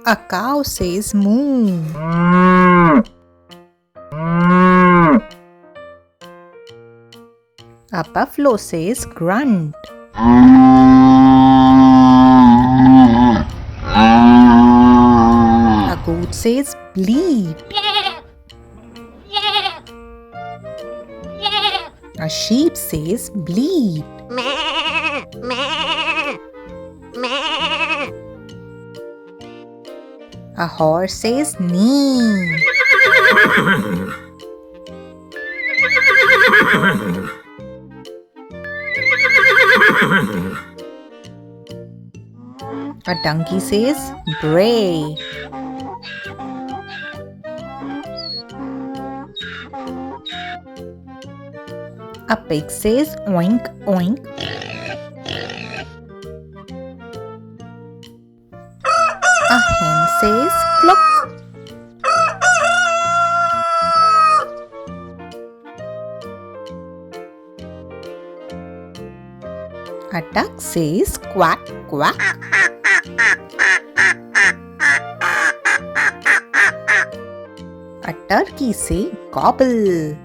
A cow says moo. A buffalo says grunt. A goat says bleat. A sheep says bleat. A horse says neigh. A donkey says bray. A pig says oink oink. A hen says cluck. A duck says quack quack. A turkey says gobble.